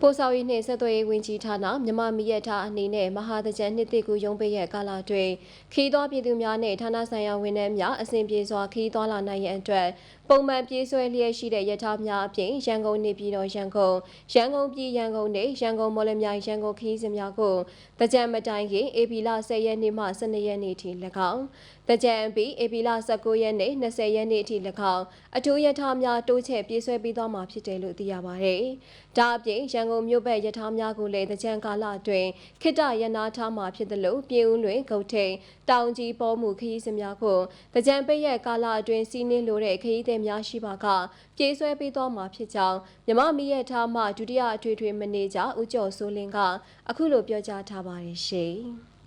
ပို့ဆောင်ရေးနှင့်ဆက်သွယ်ရေးဝန်ကြီးဌာနမြန်မာမီးရထားအနေနဲ့မဟာသကြံနှစ်တိကူရုံးပိတ်ရက်ကာလတွင်ခီးသွွားပြည်သူများနှင့်ဌာနဆိုင်ရာဝန်ထမ်းများအစဉ်ပြေစွာခီးသွွားလာနိုင်ရန်အတွက်ပုံမှန်ပြေးဆွဲလျက်ရှိတဲ့ရထားများအပြင်ရန်ကုန်နေပြည်တော်ရန်ကုန်ပြည်ရန်ကုန်နှင့်ရန်ကုန်မော်လမြိုင်ရန်ကုန်ခီးစဉ်များကိုသကြံမတိုင်ခင်ဧပြီလ10ရက်နေ့မှ12ရက်နေ့ထိ၎င်းသကြံပြီးဧပြီလ19ရက်နေ့20ရက်နေ့ထိ၎င်းအထူးရထားများတိုးချဲ့ပြေးဆွဲပြီးသွားမှာဖြစ်တယ်လို့သိရပါတယ်။ဒါအပြင်ရန်ကုန်မြို့ဘက်ရထားများကိုလည်းသကြံကာလအတွင်းခိတ္တရနာထားမှာဖြစ်သလိုပြည်ဦးလွင်ဂုတ်ထိန်တောင်ကြီးပေါ်မှုခရီးစဉ်များကိုသကြံပိတ်ရက်ကာလအတွင်းစီးနင်းလိုတဲ့ခရီးသည်များရှိပါကပြေးဆွဲပြီးသွားမှာဖြစ်ကြောင်းမြမမီးရထားမှဒုတိယအထွေထွေမန်နေဂျာဦးကျော်စိုးလင်းကအခုလိုပြောကြားထားပါတယ်ရှင်။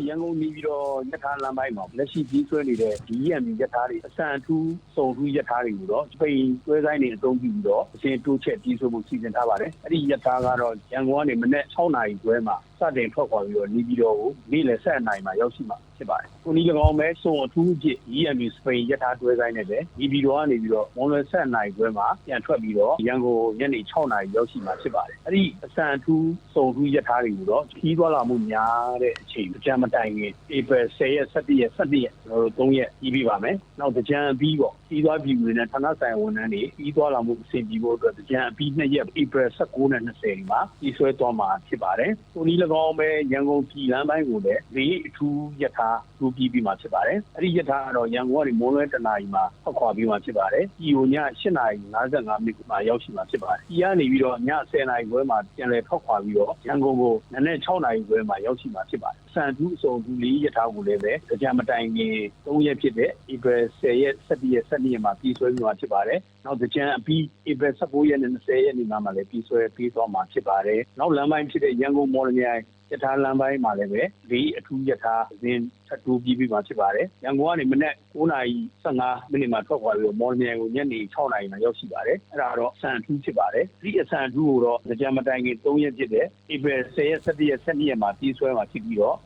ရန်ကုန်နေပြီးတော့ရထားလမ်းပိုင်းမှာလက်ရှိကြီးဆွဲနေတဲ့ဒီရန်ရထားတွေအစံအထူးစုံထူးရထားတွေကိုတော့စပိန်ဆွဲဆိုင်တွေအသုံးပြုပြီးတော့အရှင်တိုးချက်ကြီးဆွဲမှုစီစဉ်ထားပါတယ်။အဲ့ဒီရထားကတော့ရန်ကုန်ကနေမနေ့6နာရီခွဲမှာစတင်ထွက်ခွာပြီးတော့နေပြည်တော်ကိုနေ့လယ်7နာရီမှာရောက်ရှိမှာဖြစ်ပါတယ်။ကိုနီ၎င်းပဲစုံအထူးအဖြစ်EMU စပိန်ရထားတွဲဆိုင်နဲ့ပဲနေပြည်တော်ကနေပြီးတော့မွန်လွယ်7နာရီခွဲမှာပြန်ထွက်ပြီးတော့ရန်ကုန်ညနေ6နာရီရောက်ရှိမှာဖြစ်ပါတယ်။အဲ့ဒီအစံအထူးစုံထူးရထားတွေကိုတော့ခီးသွားလာမှုများတဲ့အချိန်ကြမ်းမတိုင်ခင်ဧပြီ10ရက်17ရက်17ရက်ကျွန်တော်တို့3ရက်ပြီးပါမယ်။နောက်ကြမ်းပြီးပေါ့ခီးသွားပြည်ဝင်တဲ့ဌာနဆိုင်ဝန်ထမ်းတွေခီးသွားလာမှုအဆင်ပြေဖို့အတွက်ကြမ်းပြီး2ရက်ဧပြီ19နဲ့20ဒီမှာကြီးဆွဲသွားမှာဖြစ်ပါတယ်။ကိုနီ၎င်းပဲရန်ကုန်ပြည်လမ်းပိုင်းကိုလည်း၄အထူးရထားထူးပြီးမှာဖြစ်ပါတယ်။အဲ့ဒီရထားကတော့ရန်ကုန်ကနေမွန်လွဲတနာရီမှာထွက်ခွာပြီးမှဖြစ်ပါတယ်။ဒီကိုည8နာရီ55မိနစ်မှာရောက်ရှိမှာဖြစ်ပါတယ်။ဒီကနေပြီးတော့ည10နာရီခွဲမှာပြန်လည်ထွက်ခွာပြီးတော့ရန်ကုန်ကိုနနက်6နာရီခွဲမှာရောက်ရှိမှာဖြစ်ပါတယ်။စံထူးအစုံထူး၄ရထားကိုလည်းပဲကြံမတိုင်ခင်3ရက်ဖြစ်တဲ့ဧပြီ10ရက်17ရက်12ရက်မှာပြည်ဆွဲပြီးမှဖြစ်ပါတယ်။နောက်ကြံအပြီးဧပြီ19ရက်နဲ့20ရက်နေ့မှာလည်းပြည်ဆွဲပြီးသွားမှာဖြစ်ပါတယ်။နောက်လမ်းပိုင်းဖြစ်တဲ့ရန်ကုန်မော်လမြိုင်ရထားလမ်းပိုင်းမှာလည်းပဲ၄အထူးရထားအစဉ်ထပ်တိုးပြီးမှာဖြစ်ပါတယ်။ရန်ကုန်ကနေမနက်9:15မိနစ်မှာထွက်ခွာပြီးတော့မော်လမြိုင်ကိုညနေ6နာရီမှာရောက်ရှိပါတယ်။အဲ့ဒါတော့အစံအထူးဖြစ်ပါတယ်။ဒီအစံအထူးကိုတော့ကြံမတိုင်ခင်3ရက်ဖြစ်တဲ့ဧပြီ10ရက်17ရက်12ရက်မှာပြည်ဆွဲမှာဖြစ်ပြီးတော့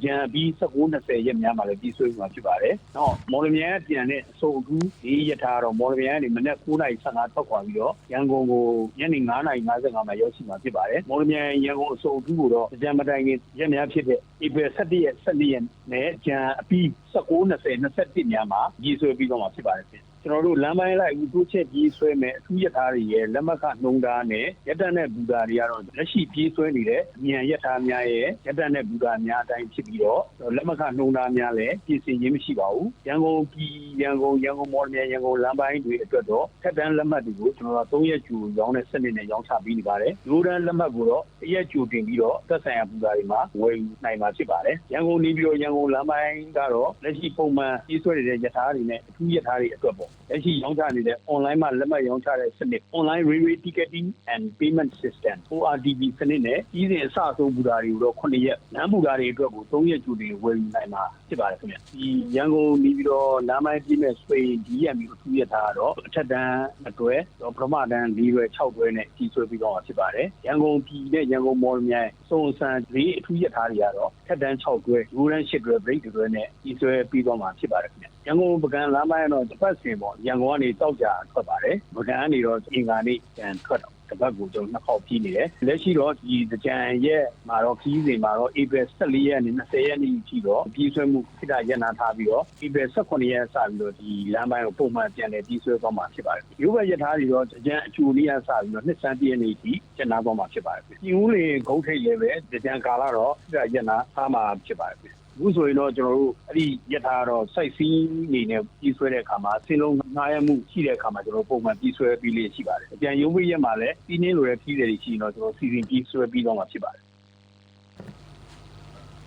ကြံအပြီး19-20ရက်များမှာလည်းပြည်ဆွဲမှာဖြစ်ပါတယ်။နောက်မော်လမြိုင်ကပြန်တဲ့အစုံအထူးဒီရထားတော့မော်လမြိုင်ကနေမနက်9:15ထွက်ခွာပြီးတော့ရန်ကုန်ကိုညနေ9:55မှာရောက်ရှိမှာဖြစ်ပါတယ်။မော်လမြိုင်ရန်ကုန်အစုံအထူးကိုတော့ကြံမတိုင်ခင်ရက်များဖြစ်တဲ့ဧပြီ17ရက်12ရက်နဲ့ကြံအပြီး19-20-21များမှာကြီးဆွဲပြီးတော့မှာဖြစ်ပါတယ်ကျွန်တော်တို့လမ်းပိုင်းလိုက်ဦးတိုးချက်ကြီးဆွဲမယ်အထူးရထားတွေရဲ့လက်မှတ်ခနှုံးသားနဲ့ရက်တက်နဲ့ဘူတာတွေကတော့လက်ရှိပြေးဆွဲနေတဲ့အမြန်ရထားများရဲ့ရက်တက်နဲ့ဘူတာများအတိုင်းဖြစ်ပြီးတော့လက်မှတ်ခနှုံးသားများလည်းပြည်စင်ခြင်းမရှိပါဘူးရန်ကုန်ပြည်ရန်ကုန်မော်လမြိုင်ရန်ကုန်လမ်းပိုင်းတွေအတွက်တော့ထက်တန်းလက်မှတ်တွေကိုကျွန်တော်တို့3ရက်ကျူရောင်းတဲ့စနစ်နဲ့ရောင်းချပေးနေပါတယ်ရိုးတန်းလက်မှတ်ကိုတော့1ရက်ကျူတင်ပြီးတော့သက်ဆိုင်ရာဘူတာတွေမှာဝယ်ယူနိုင်မှာဖြစ်ပါတယ်ရန်ကုန်နေပြီးတော့ရန်ကုန်လမ်းပိုင်းကတော့လက်ရှိပုံမှန်ပြေးဆွဲနေတဲ့ရထားတွေနဲ့အထူးရထားတွေအတွက်ပေါ့လက်ရှိရောင်းချနေတဲ့ online မှာလက်မှတ်ရောင်းချတဲ့စနစ် online railway ticketing and payment system ORTP စနစ်နဲ့ကြီးစဉ်အစအဆုံးဘူတာတွေကိုတော့9ရက်လမ်းဘူတာတွေအတွက်ကို3ရက်ကျူတင်ဝယ်ယူနိုင်မှာဖြစ်ပါတယ်ခင်ဗျဒီရန်ကုန်နေပြီးတော့လမ်းပိုင်းပြည်မဲ့စပိန် DMU အထူးရထားတော့အထက်တန်းအတွဲပထမတန်း4တွဲ6တွဲနဲ့ကြီးဆွဲပြီးတော့ဖြစ်ပါတယ်ရန်ကုန်ပြည်နဲ့ရန်ကုန်မော်လမြိုင်စုံစံ၄အထူးရထားတွေကတော့ထက်တန်း6တွဲရိုးတန်း8တွဲ break တွဲနဲ့ကြီးဆွဲပြီးတော့မှာဖြစ်ပါတယ်ခင်ဗျရန်ကုန်ပကံလမ်းပိုင်းတော့တစ်ပတ်စဉ်ပေါ့ရန်ကုန်ကနေတောက်ကြထွက်ပါတယ်ပကံကနေတော့အင်္ဂါနေ့ပြန်ထွက်တော့တစ်ပတ်ကိုကျွန်တော်2ခေါက်ပြီးနေတယ်လက်ရှိတော့ဒီကြံရက်မှာတော့ခီးစဉ်မှာတော့ဧပြီ14ရက်နဲ့20ရက်နေ့ထိတော့ပြည်ဆွဲမှုခိတရက်နာထားပြီးတော့ဧပြီ18ရက်စပြီးတော့ဒီလမ်းပိုင်းကိုပုံမှန်ပြန်လည်ပြည်ဆွဲသွားမှာဖြစ်ပါတယ်ရိုးဘက်ရထားတွေတော့ကြံအကျိုးလေးရစပြီးတော့နှစ်စန်းပြည့်နေ့ထိကျန်နာသွားမှာဖြစ်ပါတယ်ပြည်ဦးလေဂုတ်ထိတ်လည်းပဲကြံကာလာတော့ခိတရက်နာထားမှာဖြစ်ပါတယ်အခုဆိုရင်တော့ကျွန်တော်တို့အဲ့ဒီရထားတော့ site scene အနေနဲ့ကြီးဆွဲတဲ့အခါမှာဆင်းလုံးငှားရမှုရှိတဲ့အခါမှာကျွန်တော်ပုံမှန်ကြီးဆွဲပြီးလေးရှိပါတယ်။အပြန်ရုံးပိတ်ရက်မှာလည်းပြီးနှင်းလိုတဲ့ခီးတွေရှိရင်တော့ကျွန်တော်စီစဉ်ကြီးဆွဲပြီးတော့မှာဖြစ်ပါတယ်